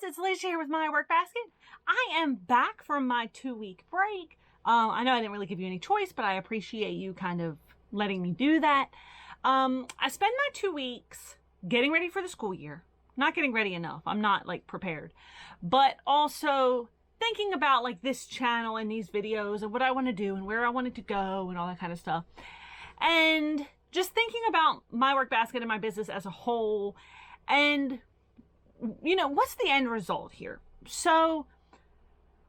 it's Alicia here with My Work Basket. I am back from my 2-week break. I know I didn't really give you any choice, but I appreciate you kind of letting me do that. I spent my 2 weeks getting ready for the school year. Not getting ready enough. I'm not like prepared, but also thinking about like this channel and these videos and what I want to do and where I wanted to go and all that kind of stuff. And just thinking about My Work Basket and my business as a whole, and you know, what's the end result here? So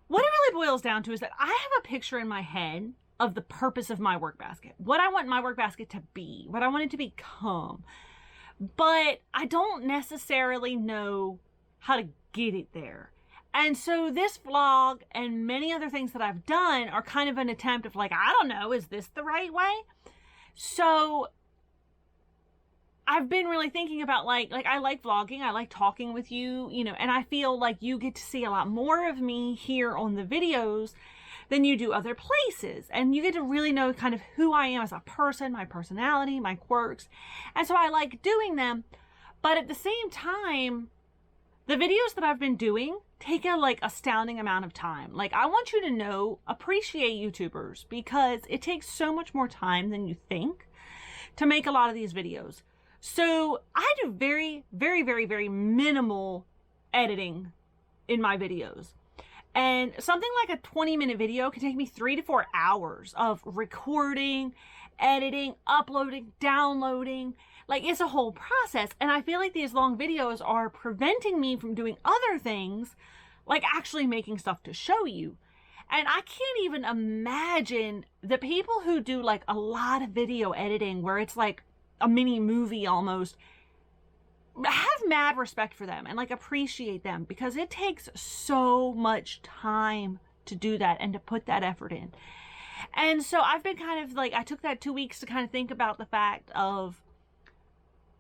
what it really boils down to is that I have a picture in my head of the purpose of My Work Basket, what I want My Work Basket to be, what I want it to become, but I don't necessarily know how to get it there. And so this vlog and many other things that I've done are kind of an attempt of like, I don't know, is this the right way? So I've been really thinking about like I like vlogging, I like talking with you, you know, and I feel like you get to see a lot more of me here on the videos than you do other places. And you get to really know kind of who I am as a person, my personality, my quirks. And so I like doing them. But at the same time, the videos that I've been doing take a like astounding amount of time. Like I want you to know, appreciate YouTubers because it takes so much more time than you think to make a lot of these videos. So I do very, very, very, very minimal editing in my videos. And something like a 20-minute video can take me 3 to 4 hours of recording, editing, uploading, downloading. Like it's a whole process. And I feel like these long videos are preventing me from doing other things, like actually making stuff to show you. And I can't even imagine the people who do like a lot of video editing where it's like a mini movie almost. Have mad respect for them and like appreciate them because it takes so much time to do that and to put that effort in. And so I've been kind of like, I took that 2 weeks to kind of think about the fact of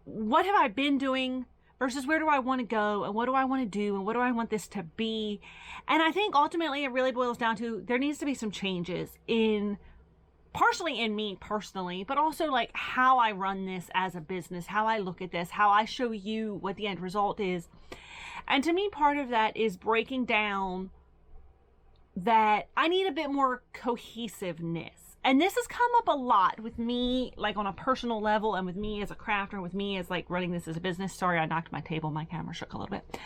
what have I been doing versus where do I want to go and what do I want to do and what do I want this to be. And I think ultimately it really boils down to there needs to be some changes in partially in me personally, but also like how I run this as a business, how I look at this, how I show you what the end result is. And to me, part of that is breaking down that I need a bit more cohesiveness. And this has come up a lot with me, like on a personal level and with me as a crafter, with me as like running this as a business. Sorry, I knocked my table, my camera shook a little bit.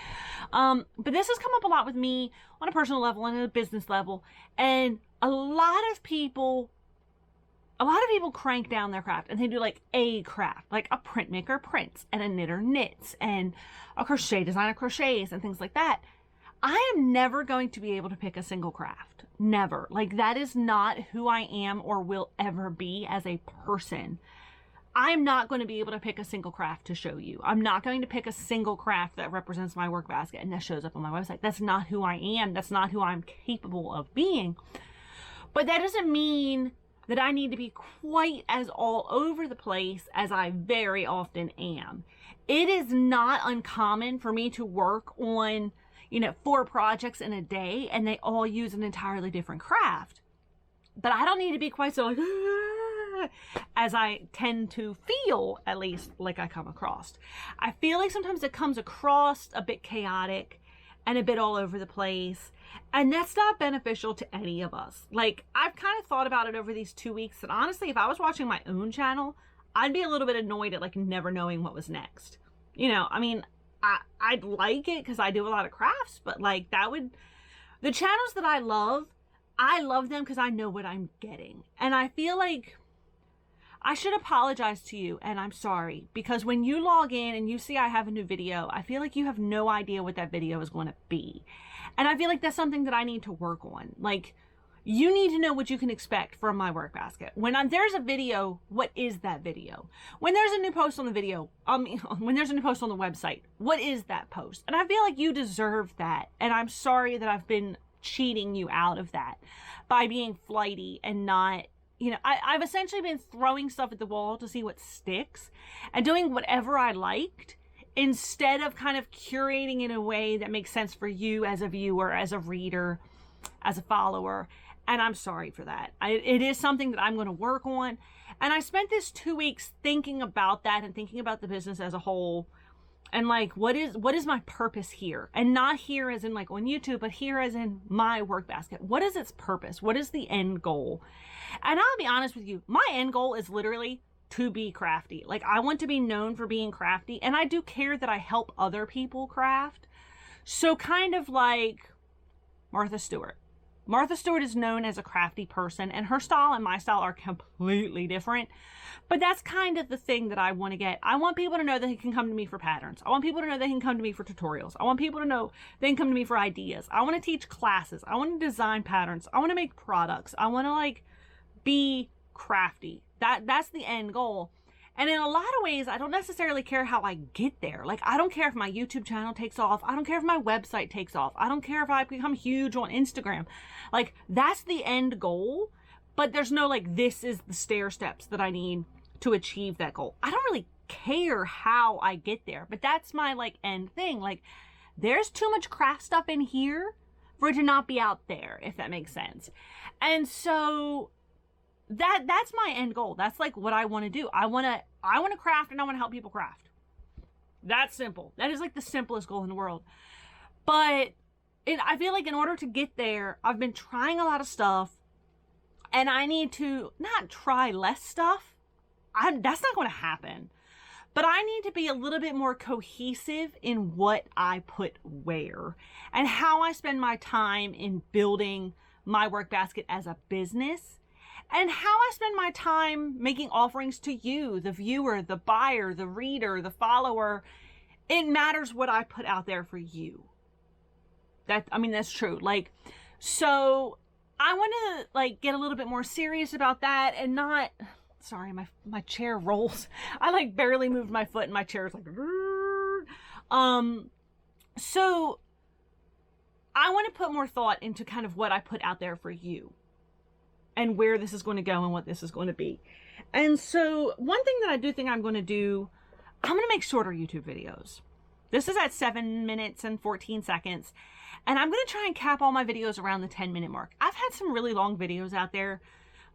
But this has come up a lot with me on a personal level and a business level. And a lot of people crank down their craft and they do like a craft, like a printmaker prints and a knitter knits and a crochet designer crochets and things like that. I am never going to be able to pick a single craft. Never. Like that is not who I am or will ever be as a person. I'm not going to be able to pick a single craft to show you. I'm not going to pick a single craft that represents My Work Basket and that shows up on my website. That's not who I am. That's not who I'm capable of being. But that doesn't mean that I need to be quite as all over the place as I very often am. It is not uncommon for me to work on, you know, 4 projects in a day and they all use an entirely different craft. But I don't need to be quite so like, as I tend to feel, at least like I come across. I feel like sometimes it comes across a bit chaotic and a bit all over the place. And that's not beneficial to any of us. Like, I've kind of thought about it over these 2 weeks. And honestly, if I was watching my own channel, I'd be a little bit annoyed at like never knowing what was next. You know, I mean, I'd like it because I do a lot of crafts, but like the channels that I love them because I know what I'm getting. And I feel like I should apologize to you, and I'm sorry, because when you log in and you see I have a new video, I feel like you have no idea what that video is going to be. And I feel like that's something that I need to work on. Like, you need to know what you can expect from My Work Basket. When there's a video, what is that video? When there's a new post on the video, when there's a new post on the website, what is that post? And I feel like you deserve that. And I'm sorry that I've been cheating you out of that by being flighty and not, you know, I've essentially been throwing stuff at the wall to see what sticks and doing whatever I liked instead of kind of curating in a way that makes sense for you as a viewer, as a reader, as a follower. And I'm sorry for that. It is something that I'm going to work on. And I spent this 2 weeks thinking about that and thinking about the business as a whole. And like, what is my purpose here? And not here as in like on YouTube, but here as in my work basket. What is its purpose? What is the end goal? And I'll be honest with you, my end goal is literally to be crafty. Like, I want to be known for being crafty, and I do care that I help other people craft. So kind of like Martha Stewart. Martha Stewart is known as a crafty person, and her style and my style are completely different. But that's kind of the thing that I want to get. I want people to know that they can come to me for patterns. I want people to know they can come to me for tutorials. I want people to know they can come to me for ideas. I want to teach classes. I want to design patterns. I want to make products. I want to like be crafty. That's the end goal. And in a lot of ways, I don't necessarily care how I get there. Like, I don't care if my YouTube channel takes off. I don't care if my website takes off. I don't care if I become huge on Instagram. Like, that's the end goal. But there's no, like, this is the stair steps that I need to achieve that goal. I don't really care how I get there. But that's my, like, end thing. Like, there's too much craft stuff in here for it to not be out there, if that makes sense. And so that's my end goal. That's like what I want to do. I want to craft, and I want to help people craft. That's simple. That is like the simplest goal in the world. But I feel like in order to get there, I've been trying a lot of stuff, and I need to not try less stuff. That's not going to happen. But I need to be a little bit more cohesive in what I put where and how I spend my time in building my work basket as a business, and how I spend my time making offerings to you, the viewer, the buyer, the reader, the follower. It matters what I put out there for you. That's true. Like, so I want to like get a little bit more serious about that, and not, sorry, my chair rolls. I like barely moved my foot and my chair is like, so I want to put more thought into kind of what I put out there for you, and where this is going to go and what this is going to be. And so one thing that I do think I'm going to do, I'm going to make shorter YouTube videos. This is at 7 minutes and 14 seconds. And I'm going to try and cap all my videos around the 10-minute mark. I've had some really long videos out there.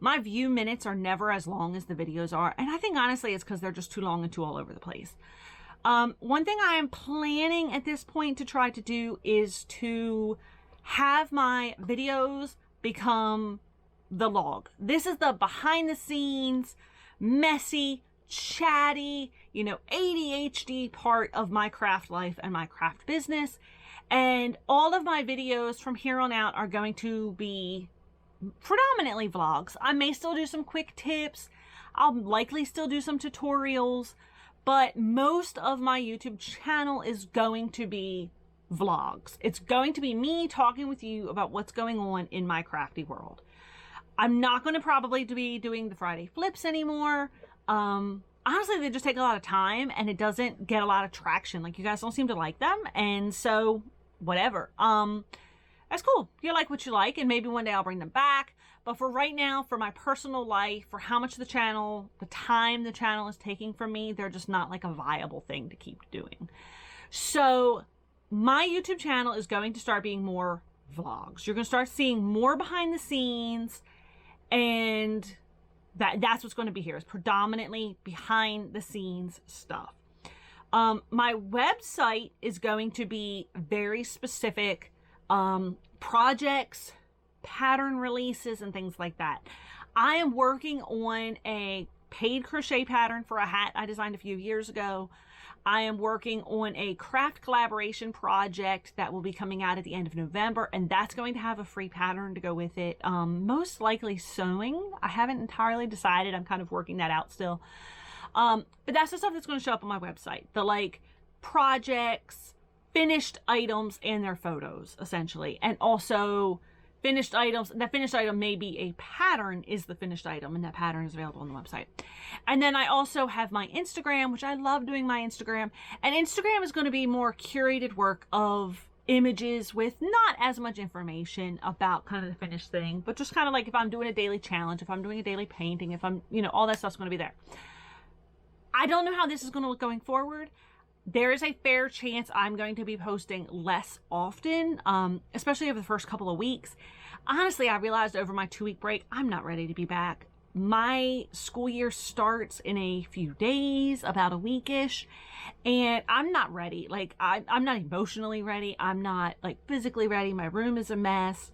My view minutes are never as long as the videos are. And I think honestly it's because they're just too long and too all over the place. One thing I am planning at this point to try to do is to have my videos become the log. This is the behind the scenes, messy, chatty, ADHD part of my craft life and my craft business. And all of my videos from here on out are going to be predominantly vlogs. I may still do some quick tips. I'll likely still do some tutorials, but most of my YouTube channel is going to be vlogs. It's going to be me talking with you about what's going on in my crafty world. I'm not going to probably be doing the Friday flips anymore. Honestly, they just take a lot of time, and it doesn't get a lot of traction. Like, you guys don't seem to like them, and so whatever. That's cool. You like what you like, and maybe one day I'll bring them back. But for right now, for my personal life, for how much the time the channel is taking from me, they're just not like a viable thing to keep doing. So my YouTube channel is going to start being more vlogs. You're going to start seeing more behind the scenes, and that's what's going to be here, is predominantly behind the scenes stuff. My website is going to be very specific projects, pattern releases, and things like that. I am working on a paid crochet pattern for a hat I designed a few years ago. I am working on a craft collaboration project that will be coming out at the end of November, and that's going to have a free pattern to go with it. Most likely sewing. I haven't entirely decided. I'm kind of working that out still. But that's the stuff that's going to show up on my website. The like projects, finished items, and their photos, essentially. And also finished items. That finished item may be a pattern, is the finished item, and that pattern is available on the website. And then I also have my Instagram, which I love doing my Instagram. And Instagram is going to be more curated work of images with not as much information about kind of the finished thing, but just kind of like if I'm doing a daily challenge, if I'm doing a daily painting, if I'm, all that stuff's going to be there. I don't know how this is going to look going forward. There is a fair chance I'm going to be posting less often, especially over the first couple of weeks. Honestly, I realized over my 2-week break, I'm not ready to be back my school year starts in a few days, about a weekish, and I'm not ready. Like, I'm not emotionally ready. I'm not like physically ready. My room is a mess.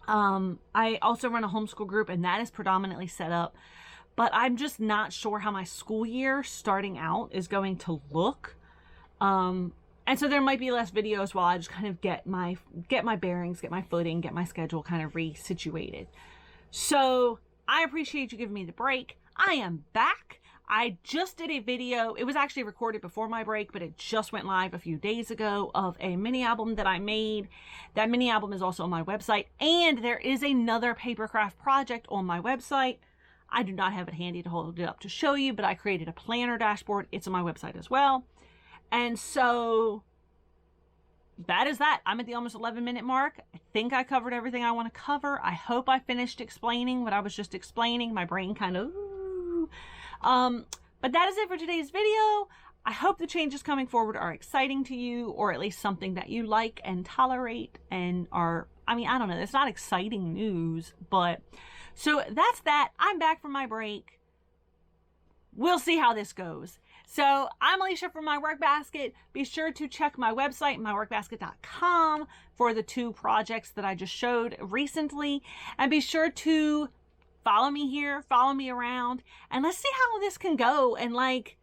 I also run a homeschool group, and that is predominantly set up, but I'm just not sure how my school year starting out is going to look. And so there might be less videos while I just kind of get my bearings, get my footing, get my schedule kind of resituated. So I appreciate you giving me the break. I am back. I just did a video. It was actually recorded before my break, but it just went live a few days ago, of a mini album that I made. That mini album is also on my website, and there is another papercraft project on my website. I do not have it handy to hold it up to show you, but I created a planner dashboard. It's on my website as well. And so that is that. I'm at the almost 11-minute mark. I think I covered everything I want to cover. I hope I finished explaining what I was just explaining. My brain kind of, but that is it for today's video. I hope the changes coming forward are exciting to you, or at least something that you like and tolerate and are, I mean, I don't know. It's not exciting news, but so that's that. I'm back from my break. We'll see how this goes. So I'm Alicia from My Work Basket. Be sure to check my website, myworkbasket.com, for the 2 projects that I just showed recently. And be sure to follow me here, follow me around, and let's see how this can go. And like,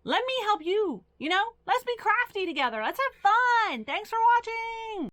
let me help you, let's be crafty together. Let's have fun. Thanks for watching.